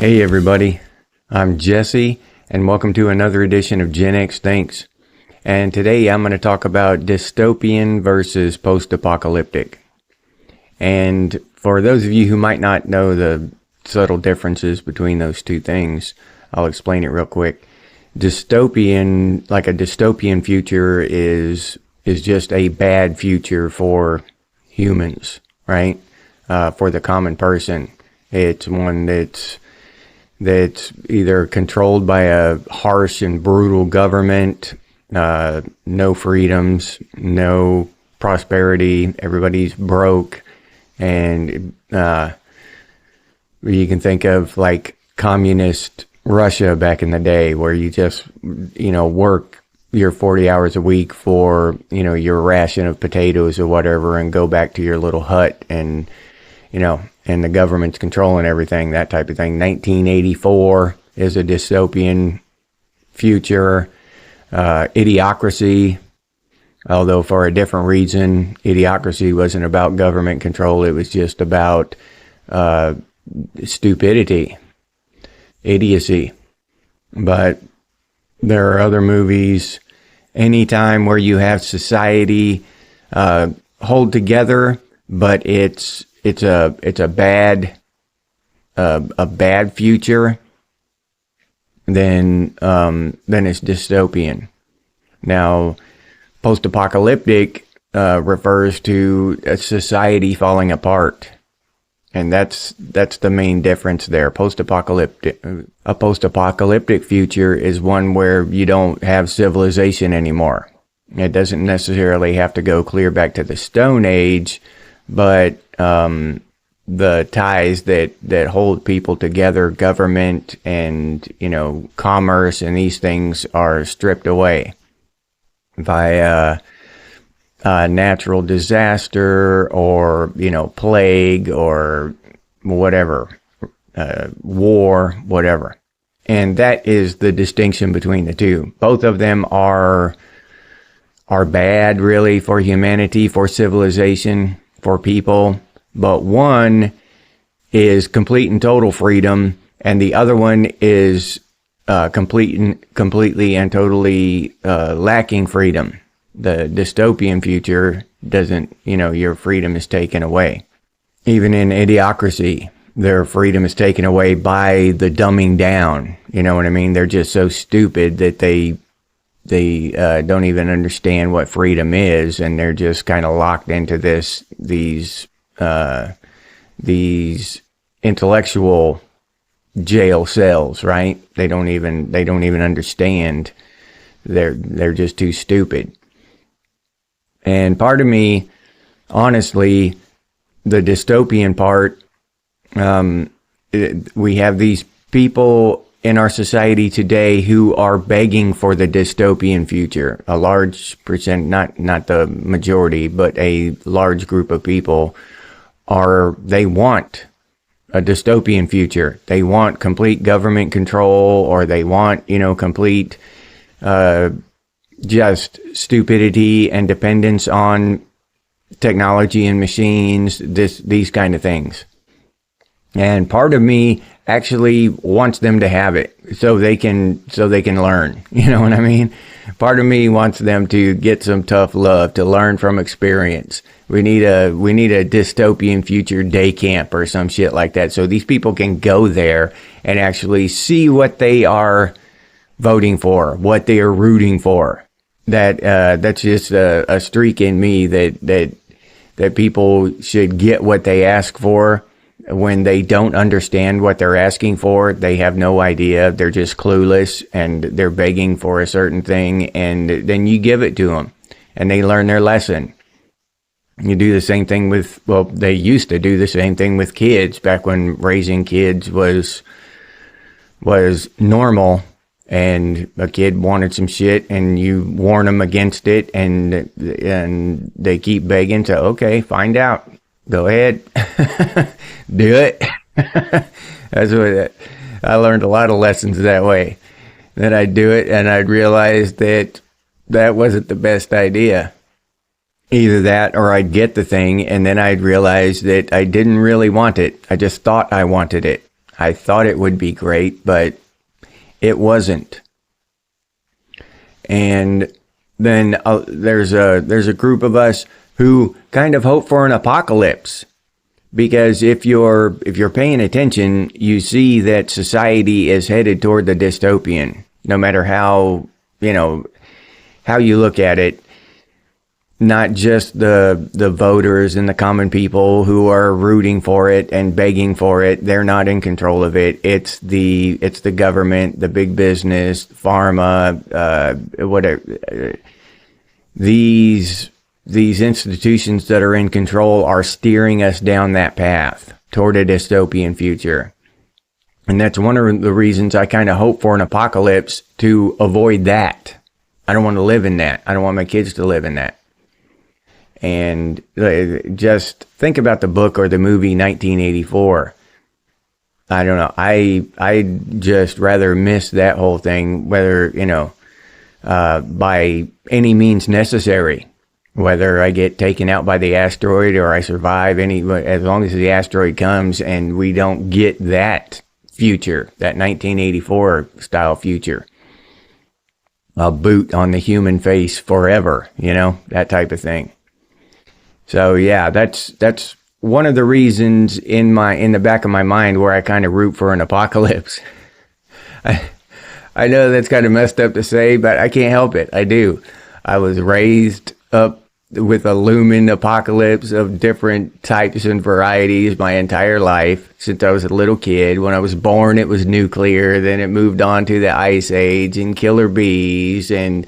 Hey everybody, I'm Jesse, and welcome to another edition of Gen X Thinks. And today I'm going to talk about dystopian versus post-apocalyptic. And for those of you who might not know the subtle differences between those two things, I'll explain it real quick. Dystopian, like a dystopian future, is just a bad future for humans, right? For the common person. It's one that's either controlled by a harsh and brutal government, no freedoms, no prosperity, everybody's broke, and you can think of like communist Russia back in the day, where you just, work your 40 hours a week for, your ration of potatoes or whatever, and go back to your little hut, and and the government's controlling everything, that type of thing. 1984 is a dystopian future. Idiocracy, although for a different reason. Idiocracy wasn't about government control. It was just about stupidity, idiocy. But there are other movies. Anytime where you have society hold together, but it's a bad future, then it's dystopian. Now, post-apocalyptic refers to a society falling apart, and that's the main difference there. A post-apocalyptic future is one where you don't have civilization anymore. It doesn't necessarily have to go clear back to the Stone Age, but the ties that hold people together, government and, commerce and these things, are stripped away by natural disaster or, plague or whatever, war, whatever. And that is the distinction between the two. Both of them are bad, really, for humanity, for civilization, for people. But one is complete and total freedom, and the other one is completely and totally lacking freedom. The dystopian future doesn't, your freedom is taken away. Even in Idiocracy, their freedom is taken away by the dumbing down. You know what I mean? They're just so stupid that they don't even understand what freedom is, and they're just kind of locked into these intellectual jail cells, right? They don't even understand. They're just too stupid. And part of me, honestly, the dystopian part, we have these people in our society today who are begging for the dystopian future. A large percent, not the majority, but a large group of people they want a dystopian future. They want complete government control, or they want, complete just stupidity and dependence on technology and machines, these kind of things. And part of me actually wants them to have it so they can learn. You know what I mean? Part of me wants them to get some tough love, to learn from experience. We need a dystopian future day camp or some shit like that, so these people can go there and actually see what they are voting for, what they are rooting for. That's just a streak in me that people should get what they ask for. When they don't understand what they're asking for, they have no idea, they're just clueless, and they're begging for a certain thing, and then you give it to them, and they learn their lesson. You do the same thing they used to do the same thing with kids back when raising kids was normal, and a kid wanted some shit, and you warn them against it, and they keep begging, so okay, find out. Go ahead, do it. That's what I learned a lot of lessons that way. Then I'd do it, and I'd realize that wasn't the best idea. Either that, or I'd get the thing, and then I'd realize that I didn't really want it. I just thought I wanted it. I thought it would be great, but it wasn't. And then there's a group of us who kind of hope for an apocalypse, because if you're paying attention, you see that society is headed toward the dystopian. No matter how how you look at it, not just the voters and the common people who are rooting for it and begging for it. They're not in control of it. It's the government, the big business, pharma, whatever. These institutions that are in control are steering us down that path toward a dystopian future. And that's one of the reasons I kind of hope for an apocalypse, to avoid that. I don't want to live in that. I don't want my kids to live in that. And just think about the book or the movie 1984. I don't know. I just rather miss that whole thing, whether, by any means necessary. Whether I get taken out by the asteroid or I survive, as long as the asteroid comes and we don't get that future, that 1984 style future. A boot on the human face forever, that type of thing. So yeah, that's one of the reasons in the back of my mind where I kind of root for an apocalypse. I know that's kind of messed up to say, but I can't help it. I do. I was raised up with a looming apocalypse of different types and varieties my entire life since I was a little kid. When I was born, it was nuclear. Then it moved on to the ice age and killer bees and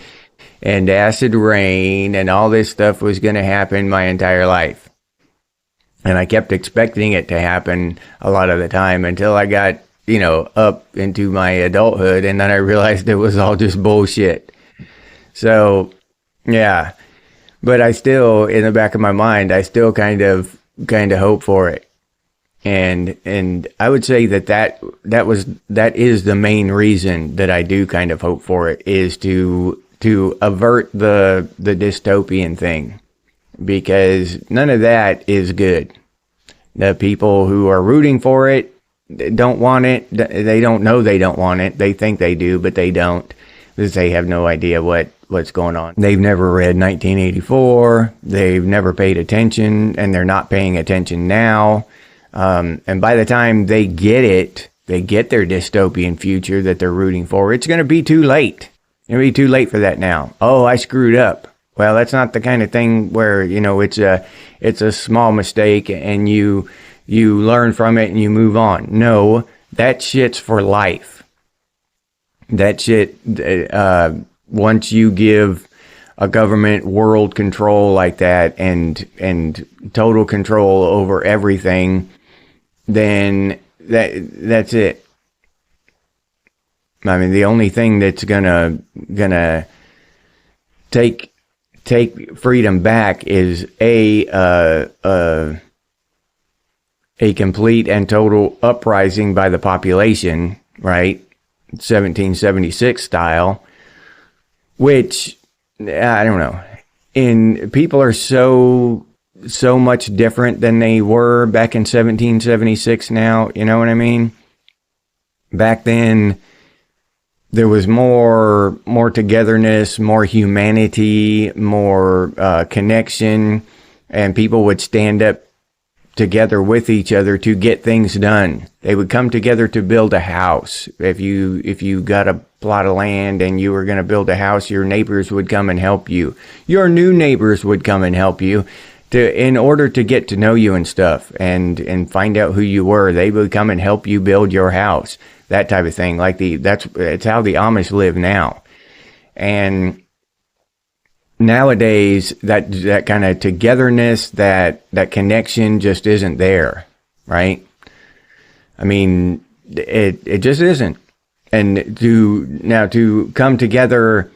acid rain, and all this stuff was going to happen my entire life. And I kept expecting it to happen a lot of the time until I got, up into my adulthood, and then I realized it was all just bullshit. So, yeah. But I still, in the back of my mind, I still kind of hope for it. And I would say that is the main reason that I do kind of hope for it, is to avert the dystopian thing, because none of that is good. The people who are rooting for it don't want it. They don't know they don't want it. They think they do, but they don't, because they have no idea what's going on. They've never read 1984. They've never paid attention, and they're not paying attention now. And by the time they get their dystopian future that they're rooting for, it's going to be too late. It'll be too late for that now. Oh, I screwed up. Well, that's not the kind of thing where, it's a small mistake and you learn from it and you move on. No, that shit's for life. That shit, once you give a government world control like that and total control over everything, then that's it. I mean, the only thing that's gonna take freedom back is a complete and total uprising by the population, right? 1776 style, which I don't know. People are so much different than they were back in 1776 now, you know what I mean? Back then, there was more togetherness, more humanity, more connection, and people would stand up together with each other to get things done. They would come together to build a house. If you got a plot of land and you were going to build a house, your neighbors would come and help you. Your new neighbors would come and help you in order to get to know you and stuff and find out who you were. They would come and help you build your house. That type of thing. It's how the Amish live now. And nowadays, that kind of togetherness, that connection just isn't there, right? I mean, it just isn't. And to come together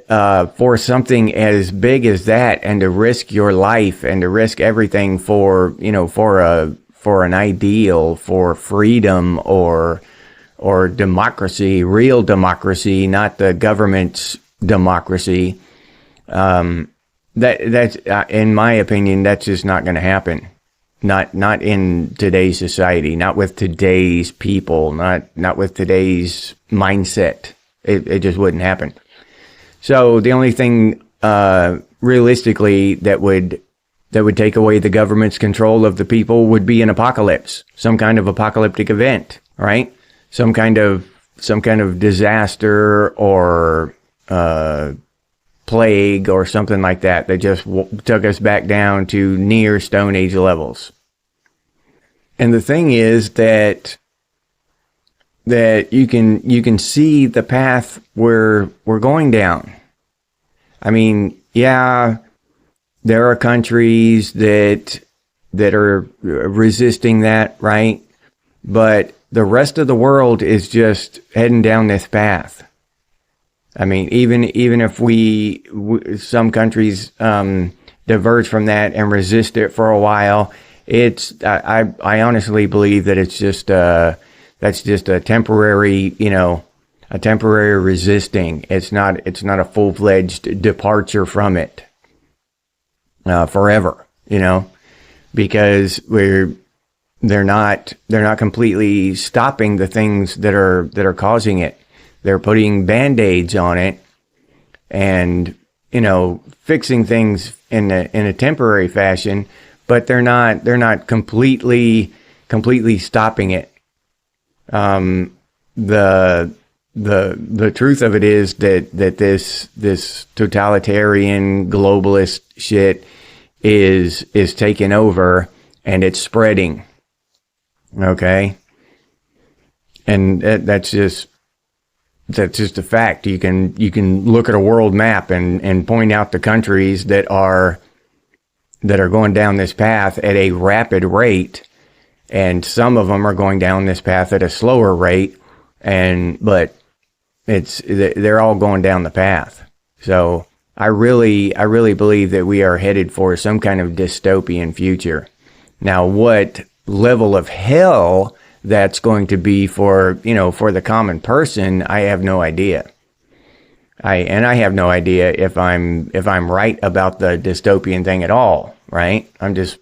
for something as big as that, and to risk your life and to risk everything for an ideal, for freedom or democracy, real democracy, not the government's democracy. That's in my opinion, that's just not going to happen. not in today's society, not with today's people, not with today's mindset. It just wouldn't happen. So the only thing realistically that would take away the government's control of the people would be an apocalypse, some kind of apocalyptic event, right? Some kind of disaster or plague or something like that just took us back down to near Stone Age levels. And the thing is that you can see the path we're going down. I mean, yeah, there are countries that are resisting that, right? But the rest of the world is just heading down this path. I mean, even if some countries diverge from that and resist it for a while, I honestly believe that it's just that's just a temporary, a temporary resisting. It's not a full-fledged departure from it forever, because they're not completely stopping the things that are causing it. They're putting Band-Aids on it and, fixing things in a temporary fashion, but they're not completely stopping it. The truth of it is that this totalitarian globalist shit is taking over and it's spreading. Okay. And that's just a fact. You can look at a world map and point out the countries that are going down this path at a rapid rate, and some of them are going down this path at a slower rate, but they're all going down the path. So I really believe that we are headed for some kind of dystopian future. Now, what level of hell that's going to be for the common person, I have no idea. I have no idea if I'm right about the dystopian thing at all, right? I'm just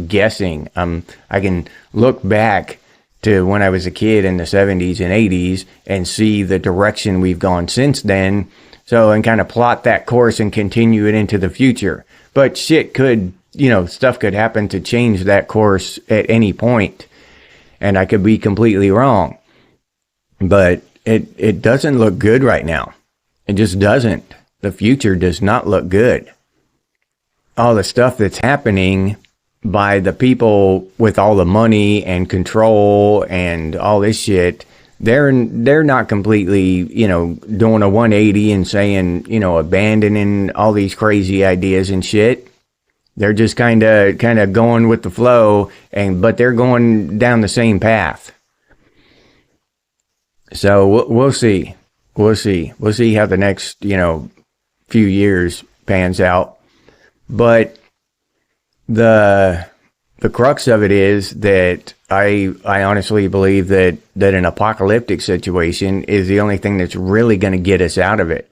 guessing. I can look back to when I was a kid in the 70s and 80s and see the direction we've gone since then. So, and kind of plot that course and continue it into the future. But shit could, stuff could happen to change that course at any point. And I could be completely wrong. But it doesn't look good right now. It just doesn't. The future does not look good. All the stuff that's happening by the people with all the money and control and all this shit, they're not completely, doing a 180 and saying, abandoning all these crazy ideas and shit. They're just kind of going with the flow, but they're going down the same path. So we'll see. We'll see how the next, few years pans out. But the crux of it is that I honestly believe that an apocalyptic situation is the only thing that's really going to get us out of it.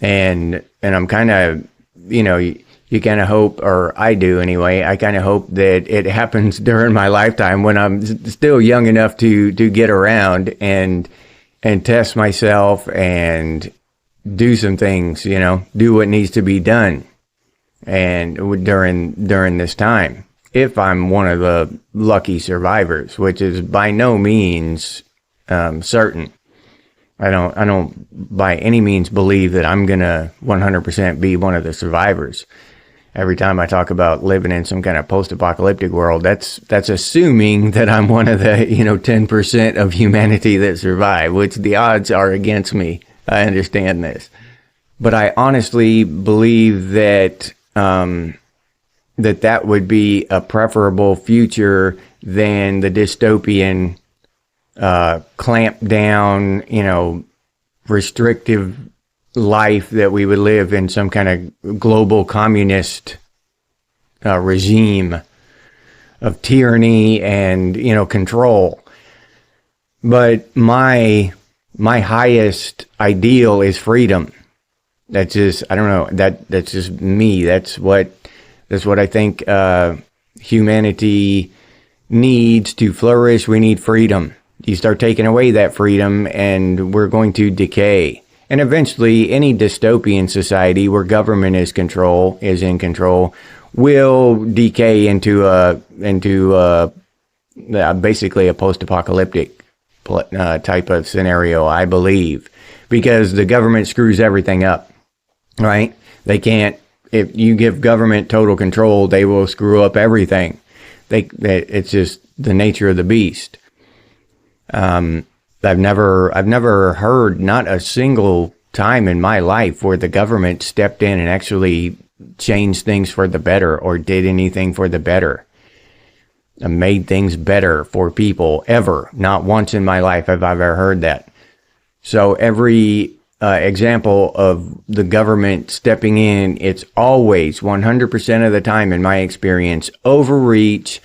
And I'm kind of, you kind of hope, or I do anyway, I kind of hope that it happens during my lifetime when I'm still young enough to get around and test myself and do some things, do what needs to be done. And during this time, if I'm one of the lucky survivors, which is by no means certain. I don't by any means believe that I'm gonna 100% be one of the survivors. Every time I talk about living in some kind of post-apocalyptic world, that's assuming that I'm one of the 10% of humanity that survive, which the odds are against me. I understand this, but I honestly believe that that would be a preferable future than the dystopian, clamp down, restrictive life that we would live in some kind of global communist regime of tyranny and, control. But my highest ideal is freedom. That's just, I don't know, that's just me. That's what That's what I think humanity needs to flourish. We need freedom. You start taking away that freedom and we're going to decay. And eventually any dystopian society where government is in control will decay into basically a post-apocalyptic type of scenario, I believe, because the government screws everything up, right? They can't, if you give government total control, they will screw up everything. It's just the nature of the beast. I've never heard, not a single time in my life, where the government stepped in and actually changed things for the better or did anything for the better. Made things better for people, ever. Not once in my life have I ever heard that. So every example of the government stepping in, it's always 100% of the time, in my experience, overreach,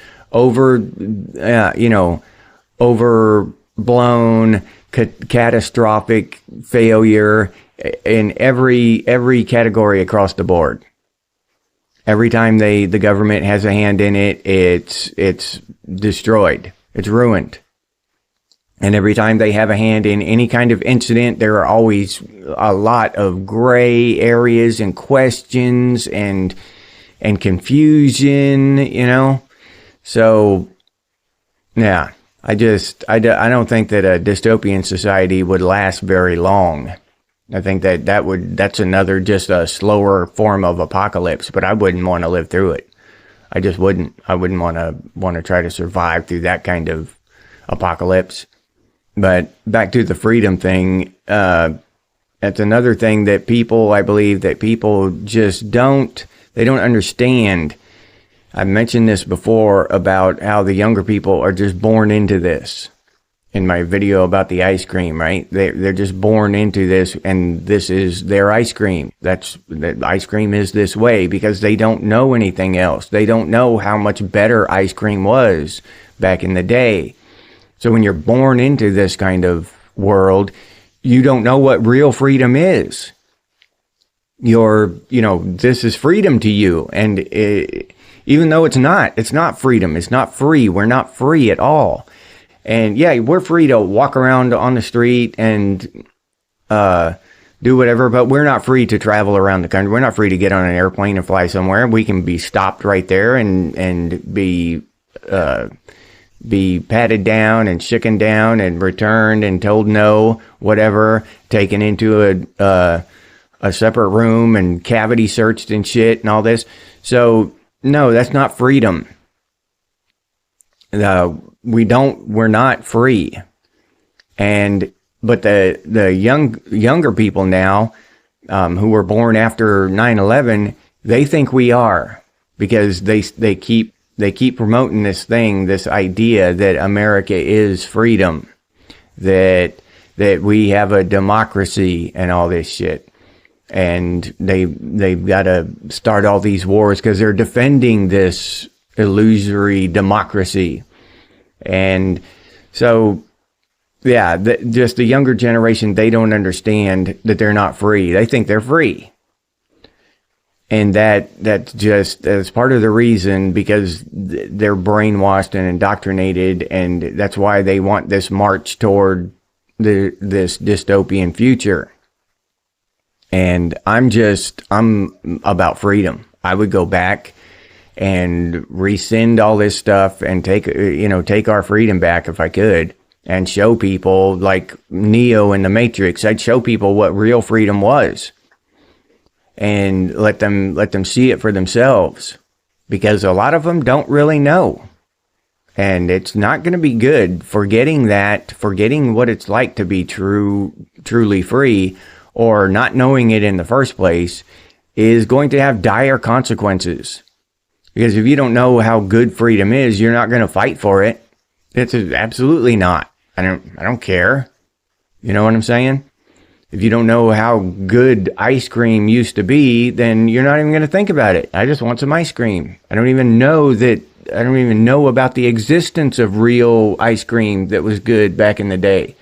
overblown, catastrophic failure in every category across the board. Every time the government has a hand in it, it's destroyed. It's ruined. And every time they have a hand in any kind of incident, there are always a lot of gray areas and questions and confusion, So, yeah, I don't think that a dystopian society would last very long. I think that's another, just a slower form of apocalypse, but I wouldn't want to live through it. I just wouldn't. I wouldn't want to try to survive through that kind of apocalypse. But back to the freedom thing, that's another thing that I believe that people just don't understand. I've mentioned this before about how the younger people are just born into this. In my video about the ice cream, right? They're just born into this, and this is their ice cream. That ice cream is this way because they don't know anything else. They don't know how much better ice cream was back in the day. So when you're born into this kind of world, you don't know what real freedom is. This is freedom to you. And even though it's not freedom. It's not free. We're not free at all. And yeah, we're free to walk around on the street and do whatever, but we're not free to travel around the country. We're not free to get on an airplane and fly somewhere. We can be stopped right there and be patted down and shaken down and returned and told no, whatever, taken into a separate room and cavity searched and shit and all this. So no, that's not freedom. We're not free. But the younger people now, who were born after 9/11, they think we are, because they keep promoting this idea that America is freedom, that we have a democracy and all this shit. And they've got to start all these wars because they're defending this illusory democracy. And so, yeah, just the younger generation, they don't understand that they're not free. They think they're free. And that's part of the reason, because they're brainwashed and indoctrinated, and that's why they want this march toward this dystopian future. And I'm about freedom. I would go back and rescind all this stuff and take our freedom back if I could, and show people, like Neo in the Matrix. I'd show people what real freedom was, and let them see it for themselves, because a lot of them don't really know. And it's not going to be good. Forgetting what it's like to be truly free, or not knowing it in the first place, is going to have dire consequences. Because if you don't know how good freedom is, you're not going to fight for it. It's absolutely not. I don't care. You know what I'm saying? If you don't know how good ice cream used to be, then you're not even going to think about it. I just want some ice cream. I don't even know about the existence of real ice cream that was good back in the day.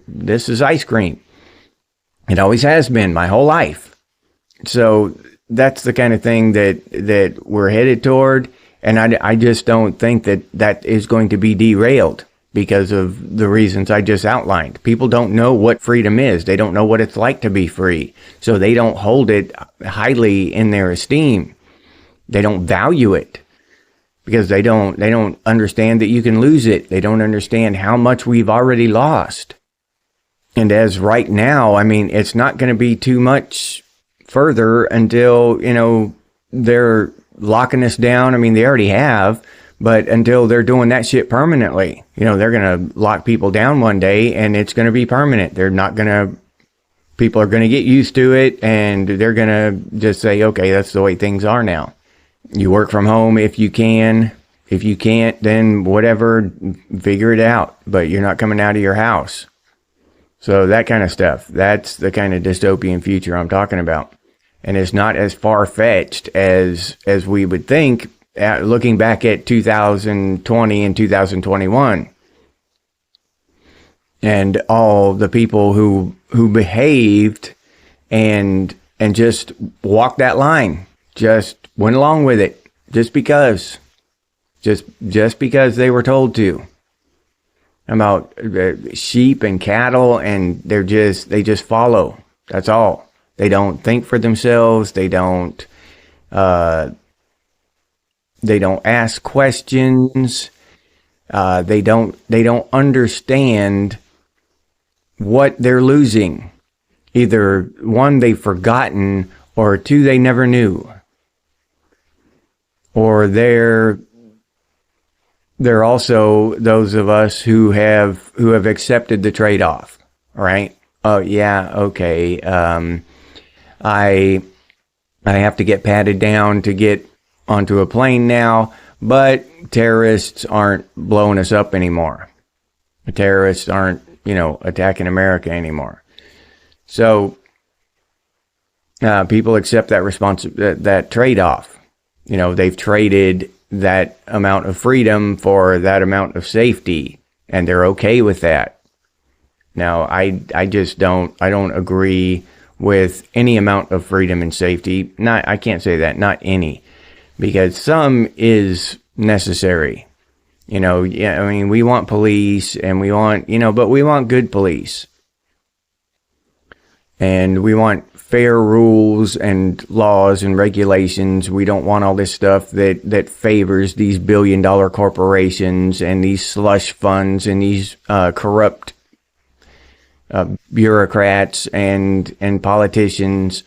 This is ice cream. It always has been my whole life. So that's the kind of thing that we're headed toward. And I just don't think that is going to be derailed because of the reasons I just outlined. People don't know what freedom is. They don't know what it's like to be free. So they don't hold it highly in their esteem. They don't value it because they don't understand that you can lose it. They don't understand how much we've already lost. And as right now, I mean, it's not going to be too much further until, they're locking us down. I mean, they already have, but until they're doing that shit permanently, they're going to lock people down one day and it's going to be permanent. People are going to get used to it and they're going to just say, okay, that's the way things are now. You work from home if you can. If you can't, then whatever, figure it out, but you're not coming out of your house. So that kind of stuff, that's the kind of dystopian future I'm talking about. And it's not as far-fetched as we would think, looking back at 2020 and 2021. And all the people who behaved and just walked that line, just went along with it, just because they were told to. About sheep and cattle, and they just follow. That's all. They don't think for themselves. They don't ask questions. They don't understand what they're losing. Either one, they've forgotten, or two, they never knew. Or they're also those of us who have accepted the trade-off, right? Oh yeah, okay. I have to get patted down to get onto a plane now, but terrorists aren't blowing us up anymore. The terrorists aren't, attacking America anymore. So people accept that that trade-off. They've traded that amount of freedom for that amount of safety, and they're okay with that. Now, I don't agree with any amount of freedom and safety. I can't say that, not any, because some is necessary. We want police and we want, but we want good police. And we want fair rules and laws and regulations. We don't want all this stuff that favors these billion-dollar corporations and these slush funds and these corrupt bureaucrats and politicians.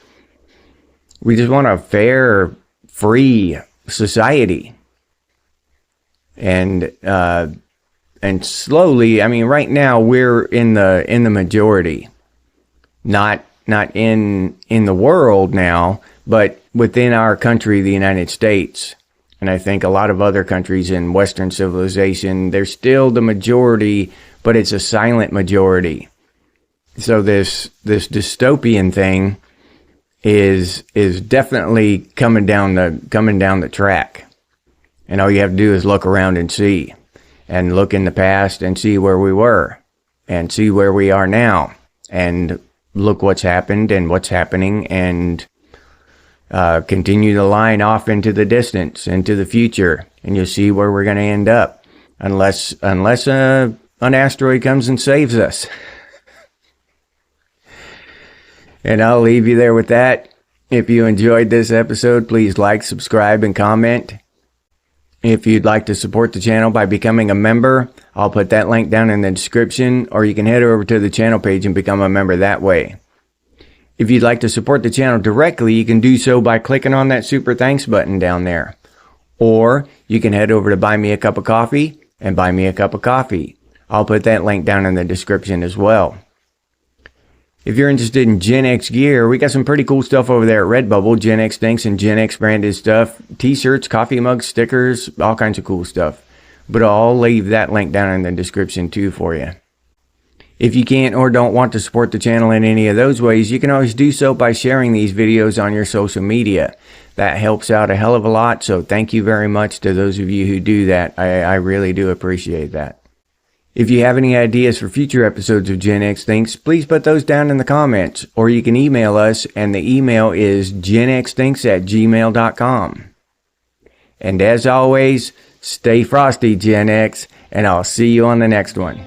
We just want a fair, free society. And slowly, right now we're in the majority. Not in the world now, but within our country, the United States. And I think a lot of other countries in Western civilization, they're still the majority, but it's a silent majority. So this dystopian thing is definitely coming down the track. And all you have to do is look around and see, and look in the past and see where we were and see where we are now, and look what's happened and what's happening, and continue the line off into the distance, into the future, and you'll see where we're going to end up, unless an asteroid comes and saves us. And I'll leave you there with that. If you enjoyed this episode, please like, subscribe, and comment. If you'd like to support the channel by becoming a member, I'll put that link down in the description, or you can head over to the channel page and become a member that way. If you'd like to support the channel directly, you can do so by clicking on that super thanks button down there. Or you can head over to Buy Me a Cup of Coffee and buy me a cup of coffee. I'll put that link down in the description as well. If you're interested in Gen X gear, we got some pretty cool stuff over there at Redbubble. Gen X Thinks and Gen X branded stuff. T-shirts, coffee mugs, stickers, all kinds of cool stuff. But I'll leave that link down in the description too for you. If you can't or don't want to support the channel in any of those ways, you can always do so by sharing these videos on your social media. That helps out a hell of a lot, so thank you very much to those of you who do that. I really do appreciate that. If you have any ideas for future episodes of Gen X Thinks, please put those down in the comments, or you can email us, and the email is genxthinks@gmail.com. And as always, stay frosty, Gen X, and I'll see you on the next one.